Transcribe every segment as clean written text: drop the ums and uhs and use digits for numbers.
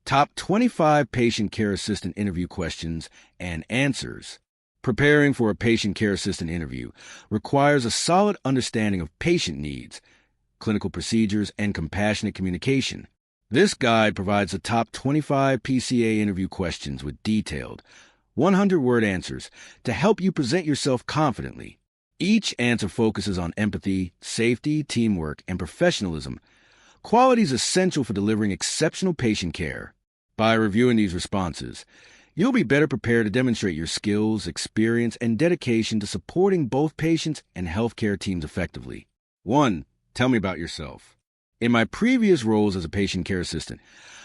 Top 25 patient care assistant interview questions and answers. Preparing for a patient care assistant interview requires a solid understanding of patient needs, clinical procedures, and compassionate communication. This guide provides the top 25 PCA interview questions with detailed, 100-word answers to help you present yourself confidently. Each answer focuses on empathy, safety, teamwork, and professionalism, qualities essential for delivering exceptional patient care. By reviewing these responses, you'll be better prepared to demonstrate your skills, experience, and dedication to supporting both patients and healthcare teams effectively. 1. Tell me about yourself. In my previous roles as a patient care assistant,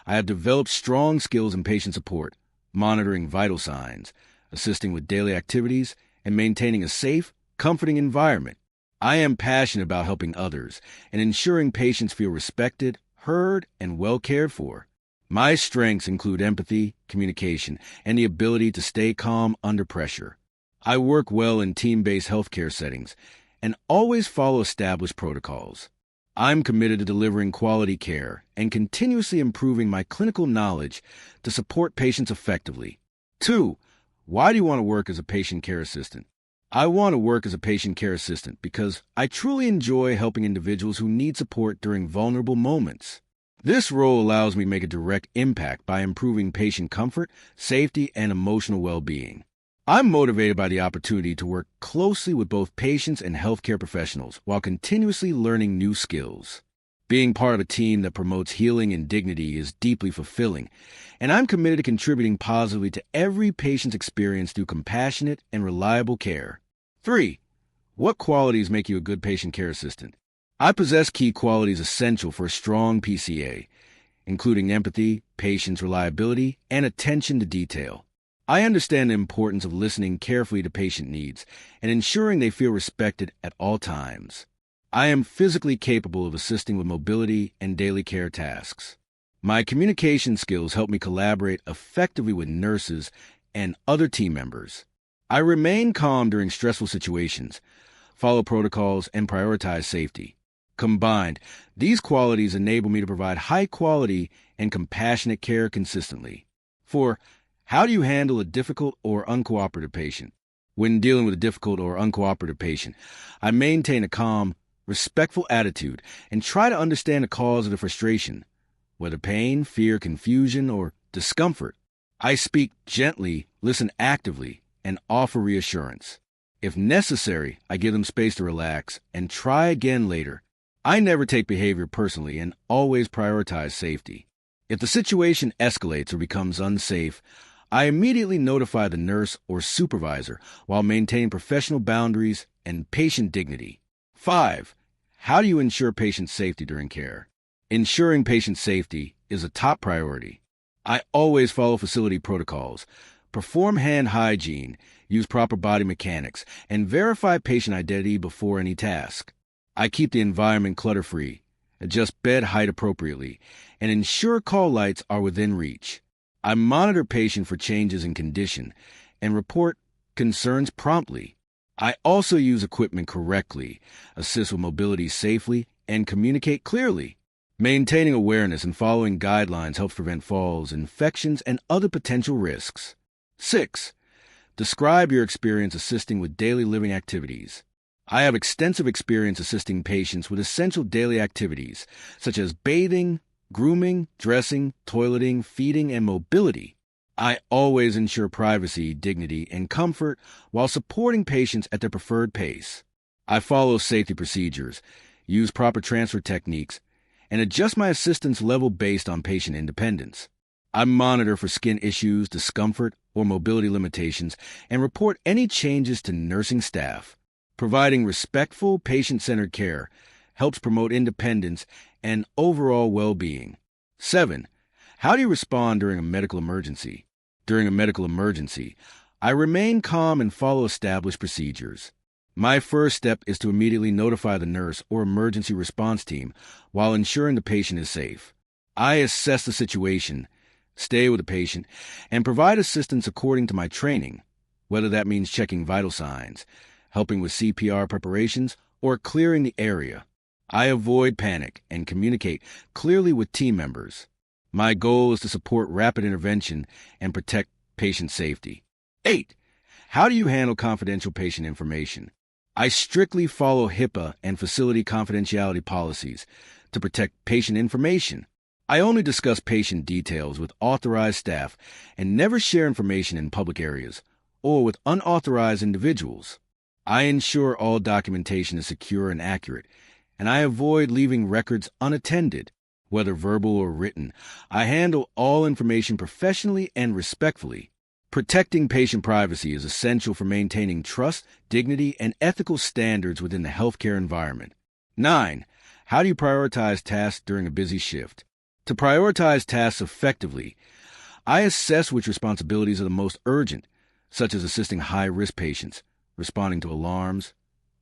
I have developed strong skills in patient support, monitoring vital signs, assisting with daily activities, and maintaining a safe, comforting environment. I am passionate about helping others and ensuring patients feel respected, heard, and well cared for. My strengths include empathy, communication, and the ability to stay calm under pressure. I work well in team-based healthcare settings and always follow established protocols. I'm committed to delivering quality care and continuously improving my clinical knowledge to support patients effectively. 2. Why do you want to work as a patient care assistant? I want to work as a patient care assistant because I truly enjoy helping individuals who need support during vulnerable moments. This role allows me to make a direct impact by improving patient comfort, safety, and emotional well-being. I'm motivated by the opportunity to work closely with both patients and healthcare professionals while continuously learning new skills. Being part of a team that promotes healing and dignity is deeply fulfilling, and I'm committed to contributing positively to every patient's experience through compassionate and reliable care. 3. What qualities make you a good patient care assistant? I possess key qualities essential for a strong PCA, including empathy, patience, reliability, and attention to detail. I understand the importance of listening carefully to patient needs and ensuring they feel respected at all times. I am physically capable of assisting with mobility and daily care tasks. My communication skills help me collaborate effectively with nurses and other team members. I remain calm during stressful situations, follow protocols, and prioritize safety. Combined, these qualities enable me to provide high-quality and compassionate care consistently. 4. How do you handle a difficult or uncooperative patient? When dealing with a difficult or uncooperative patient, I maintain a calm, respectful attitude and try to understand the cause of the frustration, whether pain, fear, confusion, or discomfort. I speak gently, listen actively, and offer reassurance. If necessary, I give them space to relax and try again later. I never take behavior personally and always prioritize safety. If the situation escalates or becomes unsafe, I immediately notify the nurse or supervisor while maintaining professional boundaries and patient dignity. 5. How do you ensure patient safety during care? Ensuring patient safety is a top priority. I always follow facility protocols, perform hand hygiene, use proper body mechanics, and verify patient identity before any task. I keep the environment clutter-free, adjust bed height appropriately, and ensure call lights are within reach. I monitor patient for changes in condition and report concerns promptly. I also use equipment correctly, assist with mobility safely, and communicate clearly. Maintaining awareness and following guidelines helps prevent falls, infections, and other potential risks. 6. Describe your experience assisting with daily living activities. I have extensive experience assisting patients with essential daily activities, such as bathing, grooming, dressing, toileting, feeding, and mobility. I always ensure privacy, dignity, and comfort while supporting patients at their preferred pace. I follow safety procedures, use proper transfer techniques, and adjust my assistance level based on patient independence. I monitor for skin issues, discomfort, or mobility limitations, and report any changes to nursing staff. Providing respectful, patient-centered care helps promote independence and overall well-being. 7. How do you respond during a medical emergency? During a medical emergency, I remain calm and follow established procedures. My first step is to immediately notify the nurse or emergency response team while ensuring the patient is safe. I assess the situation, stay with the patient, and provide assistance according to my training, whether that means checking vital signs, helping with CPR preparations, or clearing the area. I avoid panic and communicate clearly with team members. My goal is to support rapid intervention and protect patient safety. 8. How do you handle confidential patient information? I strictly follow HIPAA and facility confidentiality policies to protect patient information. I only discuss patient details with authorized staff and never share information in public areas or with unauthorized individuals. I ensure all documentation is secure and accurate, and I avoid leaving records unattended, whether verbal or written. I handle all information professionally and respectfully. Protecting patient privacy is essential for maintaining trust, dignity, and ethical standards within the healthcare environment. 9. How do you prioritize tasks during a busy shift? To prioritize tasks effectively, I assess which responsibilities are the most urgent, such as assisting high-risk patients, responding to alarms,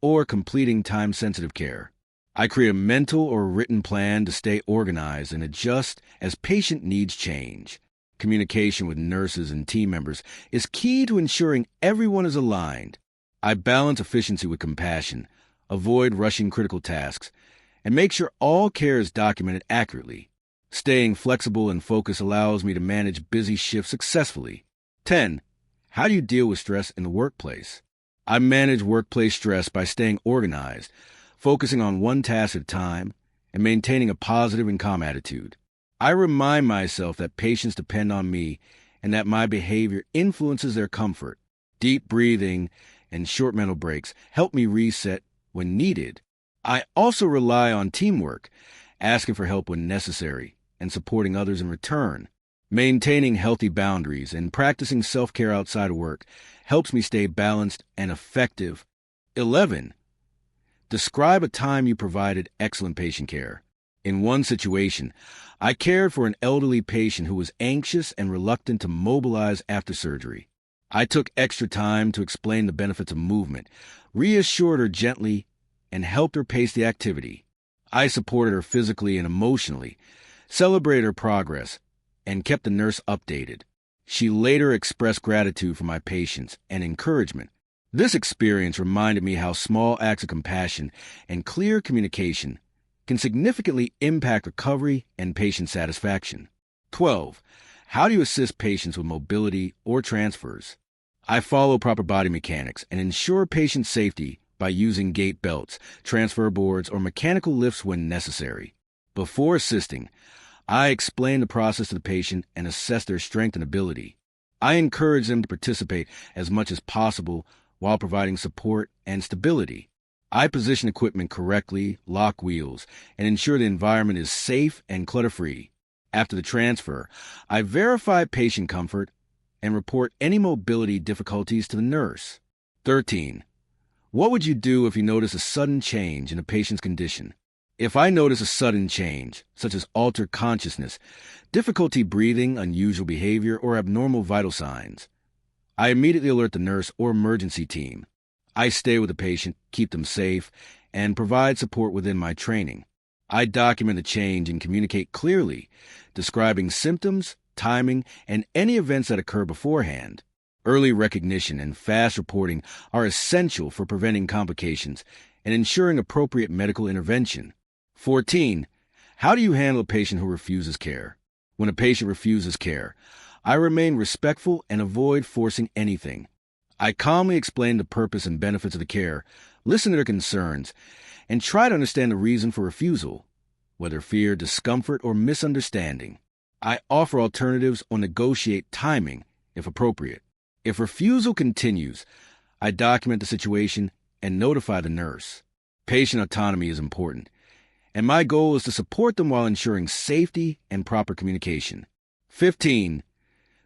or completing time-sensitive care. I create a mental or written plan to stay organized and adjust as patient needs change. Communication with nurses and team members is key to ensuring everyone is aligned. I balance efficiency with compassion, avoid rushing critical tasks, and make sure all care is documented accurately. Staying flexible and focused allows me to manage busy shifts successfully. 10. How do you deal with stress in the workplace? I manage workplace stress by staying organized, focusing on one task at a time, and maintaining a positive and calm attitude. I remind myself that patients depend on me and that my behavior influences their comfort. Deep breathing and short mental breaks help me reset when needed. I also rely on teamwork, asking for help when necessary, and supporting others in return. Maintaining healthy boundaries and practicing self-care outside of work helps me stay balanced and effective. 11. Describe a time you provided excellent patient care. In one situation, I cared for an elderly patient who was anxious and reluctant to mobilize after surgery. I took extra time to explain the benefits of movement, reassured her gently, and helped her pace the activity. I supported her physically and emotionally, celebrated her progress, and kept the nurse updated. She later expressed gratitude for my patience and encouragement. This experience reminded me how small acts of compassion and clear communication can significantly impact recovery and patient satisfaction. 12. How do you assist patients with mobility or transfers? I follow proper body mechanics and ensure patient safety by using gait belts, transfer boards, or mechanical lifts when necessary. Before assisting, I explain the process to the patient and assess their strength and ability. I encourage them to participate as much as possible while providing support and stability. I position equipment correctly, lock wheels, and ensure the environment is safe and clutter-free. After the transfer, I verify patient comfort and report any mobility difficulties to the nurse. 13. What would you do if you notice a sudden change in a patient's condition? If I notice a sudden change, such as altered consciousness, difficulty breathing, unusual behavior, or abnormal vital signs, I immediately alert the nurse or emergency team. I stay with the patient, keep them safe, and provide support within my training. I document the change and communicate clearly, describing symptoms, timing, and any events that occur beforehand. Early recognition and fast reporting are essential for preventing complications and ensuring appropriate medical intervention. 14. How do you handle a patient who refuses care? When a patient refuses care, I remain respectful and avoid forcing anything. I calmly explain the purpose and benefits of the care, listen to their concerns, and try to understand the reason for refusal, whether fear, discomfort, or misunderstanding. I offer alternatives or negotiate timing, if appropriate. If refusal continues, I document the situation and notify the nurse. Patient autonomy is important, and my goal is to support them while ensuring safety and proper communication. 15.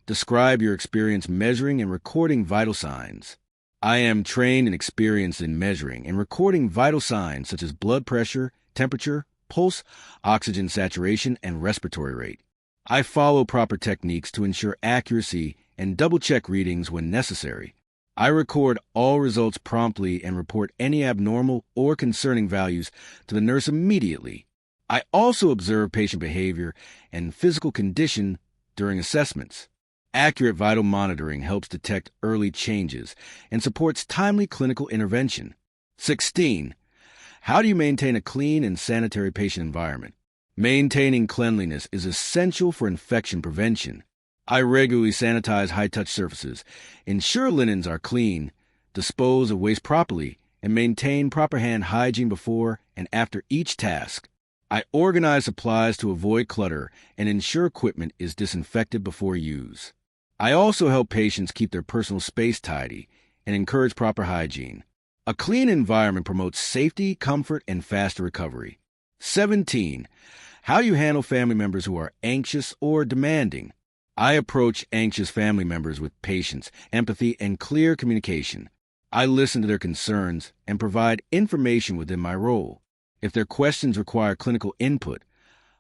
Describe your experience measuring and recording vital signs. I am trained and experienced in measuring and recording vital signs such as blood pressure, temperature, pulse, oxygen saturation, and respiratory rate. I follow proper techniques to ensure accuracy and double-check readings when necessary. I record all results promptly and report any abnormal or concerning values to the nurse immediately. I also observe patient behavior and physical condition during assessments. Accurate vital monitoring helps detect early changes and supports timely clinical intervention. 16. How do you maintain a clean and sanitary patient environment? Maintaining cleanliness is essential for infection prevention. I regularly sanitize high-touch surfaces, ensure linens are clean, dispose of waste properly, and maintain proper hand hygiene before and after each task. I organize supplies to avoid clutter and ensure equipment is disinfected before use. I also help patients keep their personal space tidy and encourage proper hygiene. A clean environment promotes safety, comfort, and faster recovery. 17. How do you handle family members who are anxious or demanding? I approach anxious family members with patience, empathy, and clear communication. I listen to their concerns and provide information within my role. If their questions require clinical input,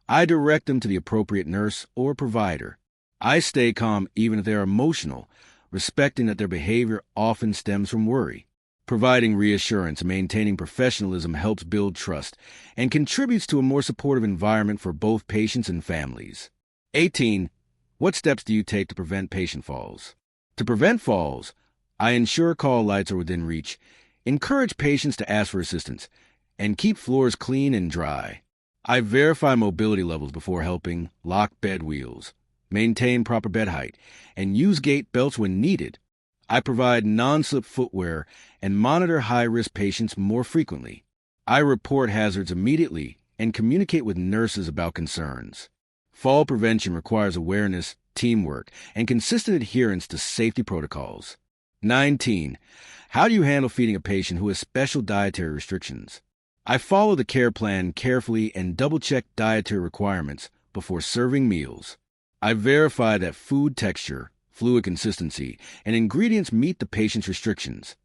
I direct them to the appropriate nurse or provider. I stay calm even if they are emotional, respecting that their behavior often stems from worry. Providing reassurance and maintaining professionalism helps build trust and contributes to a more supportive environment for both patients and families. 18. What steps do you take to prevent patient falls? To prevent falls, I ensure call lights are within reach, encourage patients to ask for assistance, and keep floors clean and dry. I verify mobility levels before helping, lock bed wheels, maintain proper bed height, and use gait belts when needed. I provide non-slip footwear and monitor high-risk patients more frequently. I report hazards immediately and communicate with nurses about concerns. Fall prevention requires awareness, teamwork, and consistent adherence to safety protocols. 19. How do you handle feeding a patient who has special dietary restrictions? I follow the care plan carefully and double-check dietary requirements before serving meals. I verify that food texture, fluid consistency, and ingredients meet the patient's restrictions.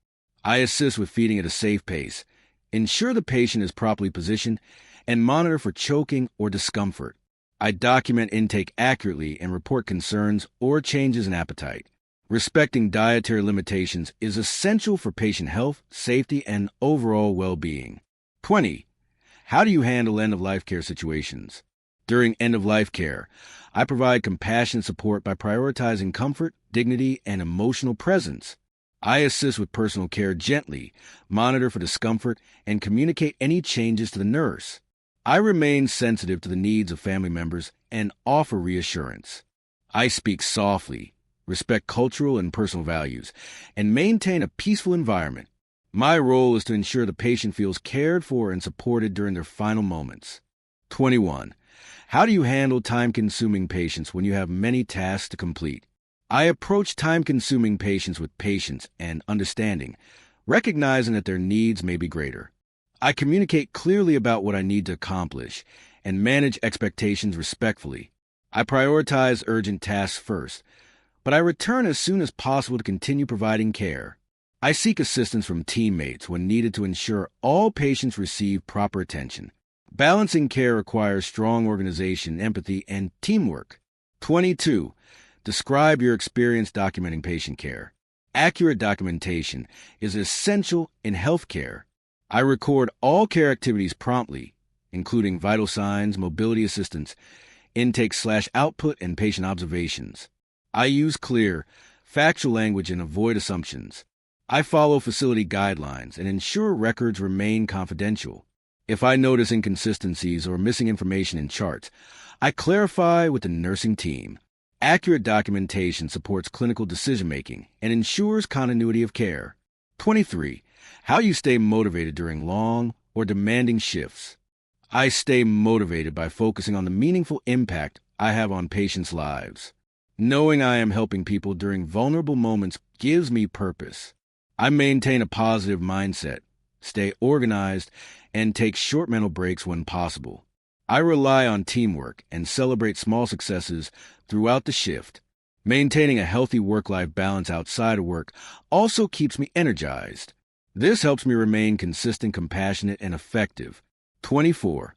I assist with feeding at a safe pace, ensure the patient is properly positioned, and monitor for choking or discomfort. I document intake accurately and report concerns or changes in appetite. Respecting dietary limitations is essential for patient health, safety, and overall well-being. 20. How do you handle end-of-life care situations? During end-of-life care, I provide compassionate support by prioritizing comfort, dignity, and emotional presence. I assist with personal care gently, monitor for discomfort, and communicate any changes to the nurse. I remain sensitive to the needs of family members and offer reassurance. I speak softly, respect cultural and personal values, and maintain a peaceful environment. My role is to ensure the patient feels cared for and supported during their final moments. 21. How do you handle time-consuming patients when you have many tasks to complete? I approach time-consuming patients with patience and understanding, recognizing that their needs may be greater. I communicate clearly about what I need to accomplish and manage expectations respectfully. I prioritize urgent tasks first, but I return as soon as possible to continue providing care. I seek assistance from teammates when needed to ensure all patients receive proper attention. Balancing care requires strong organization, empathy, and teamwork. 22. Describe your experience documenting patient care. Accurate documentation is essential in healthcare. I record all care activities promptly, including vital signs, mobility assistance, intake/output, and patient observations. I use clear, factual language and avoid assumptions. I follow facility guidelines and ensure records remain confidential. If I notice inconsistencies or missing information in charts, I clarify with the nursing team. Accurate documentation supports clinical decision-making and ensures continuity of care. 23. How you stay motivated during long or demanding shifts. I stay motivated by focusing on the meaningful impact I have on patients' lives. Knowing I am helping people during vulnerable moments gives me purpose. I maintain a positive mindset, stay organized, and take short mental breaks when possible. I rely on teamwork and celebrate small successes throughout the shift. Maintaining a healthy work-life balance outside of work also keeps me energized. This helps me remain consistent, compassionate, and effective. 24.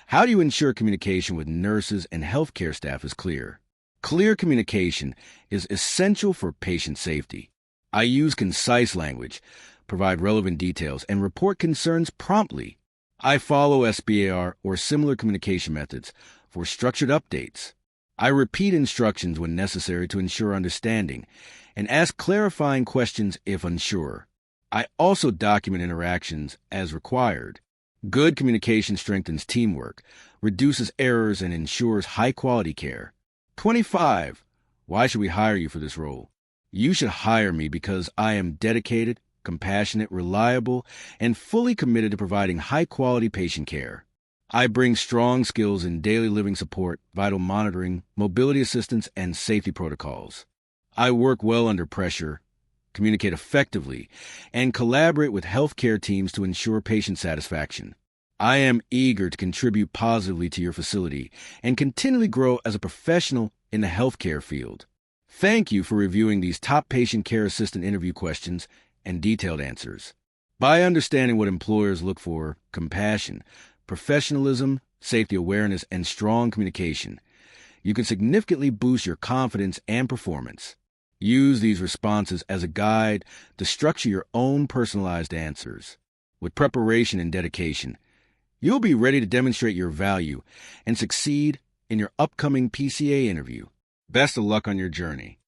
How do you ensure communication with nurses and healthcare staff is clear? Clear communication is essential for patient safety. I use concise language, provide relevant details, and report concerns promptly. I follow SBAR or similar communication methods for structured updates. I repeat instructions when necessary to ensure understanding and ask clarifying questions if unsure. I also document interactions as required. Good communication strengthens teamwork, reduces errors, and ensures high-quality care. 25. Why should we hire you for this role? You should hire me because I am dedicated, compassionate, reliable, and fully committed to providing high-quality patient care. I bring strong skills in daily living support, vital monitoring, mobility assistance, and safety protocols. I work well under pressure, communicate effectively, and collaborate with healthcare teams to ensure patient satisfaction. I am eager to contribute positively to your facility and continually grow as a professional in the healthcare field. Thank you for reviewing these top patient care assistant interview questions and detailed answers. By understanding what employers look for, compassion, professionalism, safety awareness, and strong communication, you can significantly boost your confidence and performance. Use these responses as a guide to structure your own personalized answers. With preparation and dedication, you'll be ready to demonstrate your value and succeed in your upcoming PCA interview. Best of luck on your journey.